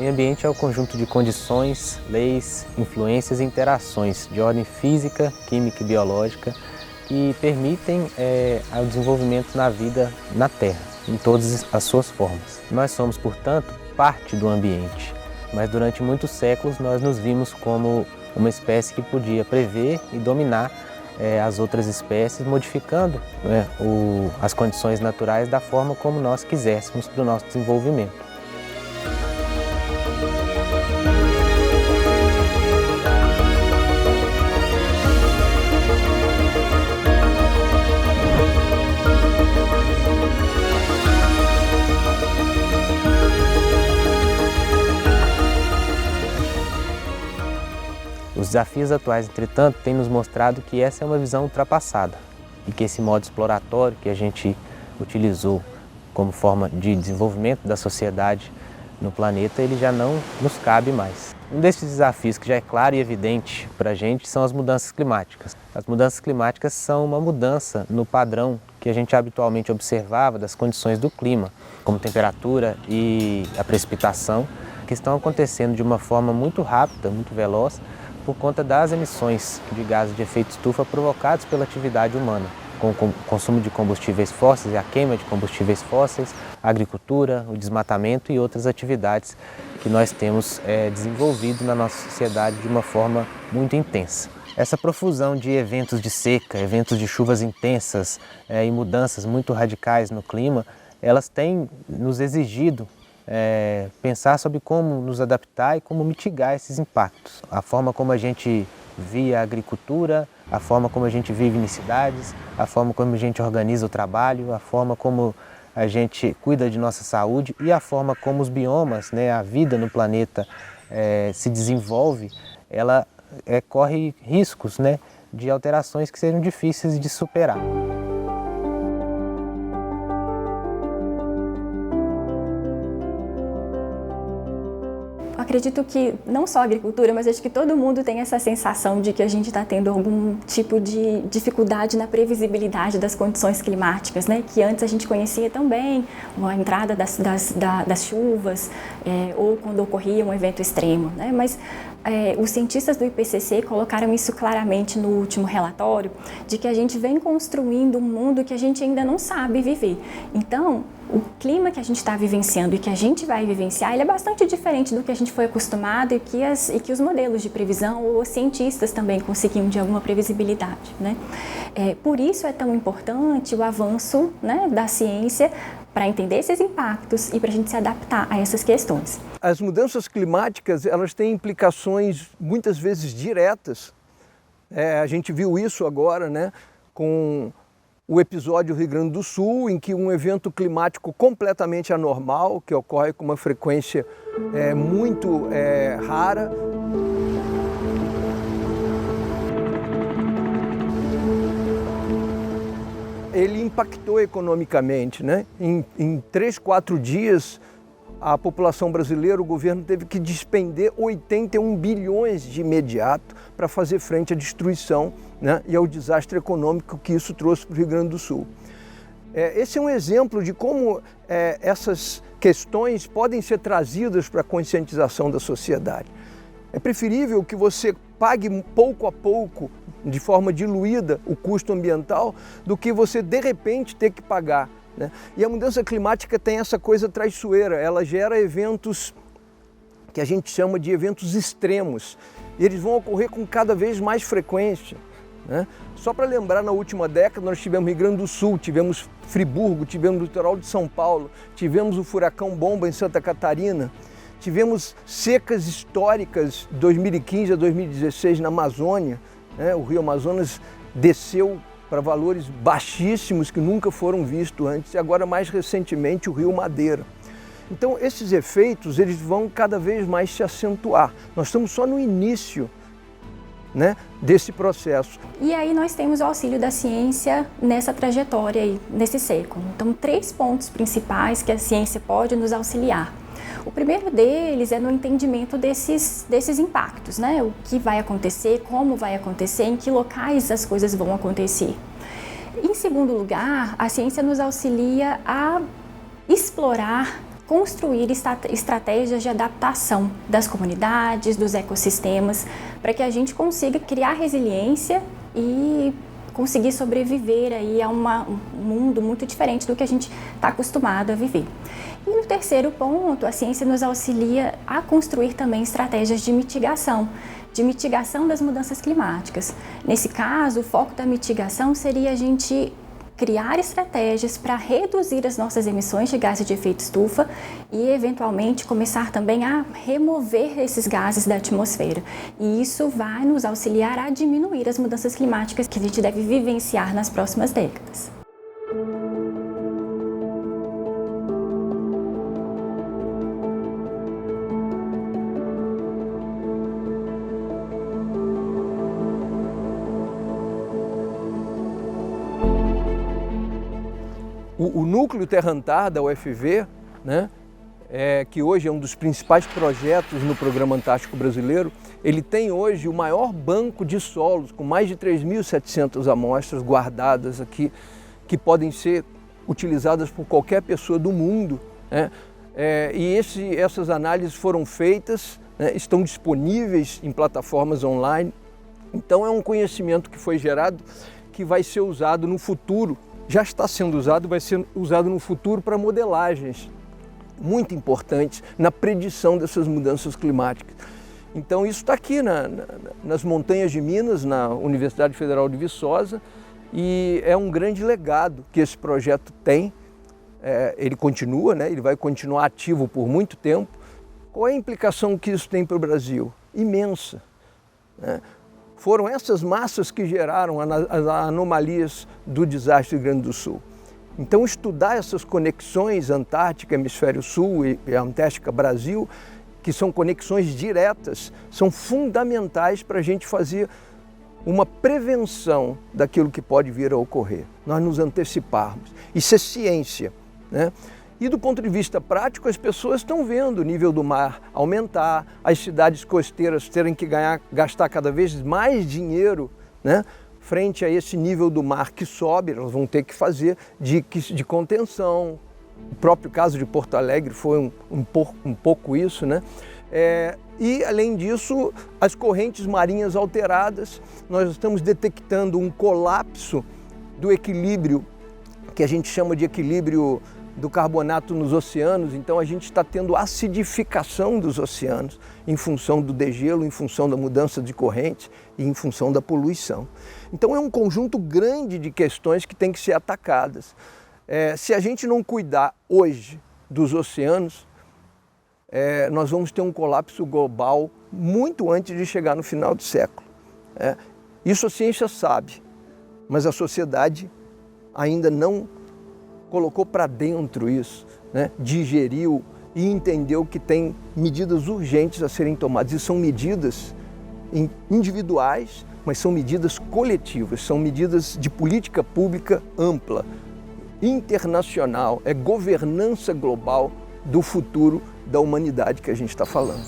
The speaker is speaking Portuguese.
Meio ambiente é o conjunto de condições, leis, influências e interações de ordem física, química e biológica que permitem o desenvolvimento na vida na Terra, em todas as suas formas. Nós somos, portanto, parte do ambiente, mas durante muitos séculos nós nos vimos como uma espécie que podia prever e dominar as outras espécies, modificando as condições naturais da forma como nós quiséssemos para o nosso desenvolvimento. Os desafios atuais, entretanto, têm nos mostrado que essa é uma visão ultrapassada e que esse modo exploratório que a gente utilizou como forma de desenvolvimento da sociedade no planeta, ele já não nos cabe mais. Um desses desafios que já é claro e evidente para a gente são as mudanças climáticas. As mudanças climáticas são uma mudança no padrão que a gente habitualmente observava das condições do clima, como temperatura e a precipitação, que estão acontecendo de uma forma muito rápida, muito veloz, por conta das emissões de gases de efeito estufa provocados pela atividade humana, com o consumo de combustíveis fósseis e a queima de combustíveis fósseis, a agricultura, o desmatamento e outras atividades que nós temos desenvolvido na nossa sociedade de uma forma muito intensa. Essa profusão de eventos de seca, eventos de chuvas intensas e mudanças muito radicais no clima, elas têm nos exigido pensar sobre como nos adaptar e como mitigar esses impactos. A forma como a gente via a agricultura, a forma como a gente vive em cidades, a forma como a gente organiza o trabalho, a forma como a gente cuida de nossa saúde e a forma como os biomas, a vida no planeta se desenvolve, ela corre riscos de alterações que sejam difíceis de superar. Acredito que não só a agricultura, mas acho que todo mundo tem essa sensação de que a gente está tendo algum tipo de dificuldade na previsibilidade das condições climáticas, que antes a gente conhecia tão bem, a entrada das chuvas ou quando ocorria um evento extremo, mas os cientistas do IPCC colocaram isso claramente no último relatório, de que a gente vem construindo um mundo que a gente ainda não sabe viver. Então, o clima que a gente está vivenciando e que a gente vai vivenciar, ele é bastante diferente do que a gente foi acostumado e que os modelos de previsão ou os cientistas também conseguiam de alguma previsibilidade. Por isso é tão importante o avanço da ciência para entender esses impactos e para a gente se adaptar a essas questões. As mudanças climáticas, elas têm implicações muitas vezes diretas. A gente viu isso agora, com o episódio Rio Grande do Sul, em que um evento climático completamente anormal, que ocorre com uma frequência muito rara, ele impactou economicamente. Em 3, 4 dias, a população brasileira, o governo teve que despender 81 bilhões de imediato para fazer frente à destruição e ao desastre econômico que isso trouxe para o Rio Grande do Sul. Esse é um exemplo de como essas questões podem ser trazidas para a conscientização da sociedade. É preferível que você pague pouco a pouco, de forma diluída, o custo ambiental, do que você, de repente, ter que pagar. E a mudança climática tem essa coisa traiçoeira, ela gera eventos que a gente chama de eventos extremos. E eles vão ocorrer com cada vez mais frequência. Só para lembrar, na última década nós tivemos Rio Grande do Sul, tivemos Friburgo, tivemos o litoral de São Paulo, tivemos o furacão Bomba em Santa Catarina, tivemos secas históricas de 2015 a 2016 na Amazônia. O rio Amazonas desceu para valores baixíssimos que nunca foram vistos antes, e agora mais recentemente o rio Madeira. Então esses efeitos eles vão cada vez mais se acentuar. Nós estamos só no início desse processo. E aí nós temos o auxílio da ciência nessa trajetória aí, nesse século. Então 3 pontos principais que a ciência pode nos auxiliar. O primeiro deles é no entendimento desses impactos, o que vai acontecer, como vai acontecer, em que locais as coisas vão acontecer. Em segundo lugar, a ciência nos auxilia a explorar construir estratégias de adaptação das comunidades, dos ecossistemas, para que a gente consiga criar resiliência e conseguir sobreviver aí a um mundo muito diferente do que a gente está acostumado a viver. E no terceiro ponto, a ciência nos auxilia a construir também estratégias de mitigação das mudanças climáticas. Nesse caso, o foco da mitigação seria a gente criar estratégias para reduzir as nossas emissões de gases de efeito estufa e, eventualmente, começar também a remover esses gases da atmosfera. E isso vai nos auxiliar a diminuir as mudanças climáticas que a gente deve vivenciar nas próximas décadas. O Núcleo Terra Antar da UFV, né, que hoje é um dos principais projetos no Programa Antártico Brasileiro, ele tem hoje o maior banco de solos, com mais de 3.700 amostras guardadas aqui, que podem ser utilizadas por qualquer pessoa do mundo, né? E essas análises foram feitas, né, estão disponíveis em plataformas online. Então é um conhecimento que foi gerado, que vai ser usado no futuro, já está sendo usado, vai ser usado no futuro para modelagens muito importantes na predição dessas mudanças climáticas. Então isso está aqui nas montanhas de Minas, na Universidade Federal de Viçosa, e é um grande legado que esse projeto tem. Ele continua, né? Ele vai continuar ativo por muito tempo. Qual é a implicação que isso tem para o Brasil? Imensa, né? Foram essas massas que geraram as anomalias do desastre do Rio Grande do Sul. Então, estudar essas conexões Antártica, Hemisfério Sul e Antártica, Brasil, que são conexões diretas, são fundamentais para a gente fazer uma prevenção daquilo que pode vir a ocorrer. Nós nos anteciparmos. Isso é ciência, né? E do ponto de vista prático, as pessoas estão vendo o nível do mar aumentar, as cidades costeiras terem que gastar cada vez mais dinheiro, né, frente a esse nível do mar que sobe. Elas vão ter que fazer diques de contenção. O próprio caso de Porto Alegre foi um pouco isso, né? E, além disso, as correntes marinhas alteradas. Nós estamos detectando um colapso do equilíbrio, que a gente chama de equilíbrio do carbonato nos oceanos. Então a gente está tendo acidificação dos oceanos em função do degelo, em função da mudança de corrente e em função da poluição. Então é um conjunto grande de questões que tem que ser atacadas. Se a gente não cuidar hoje dos oceanos, nós vamos ter um colapso global muito antes de chegar no final do século. Isso a ciência sabe, mas a sociedade ainda não colocou para dentro isso, né? Digeriu e entendeu que tem medidas urgentes a serem tomadas. E são medidas individuais, mas são medidas coletivas, são medidas de política pública ampla, internacional, é governança global do futuro da humanidade que a gente está falando.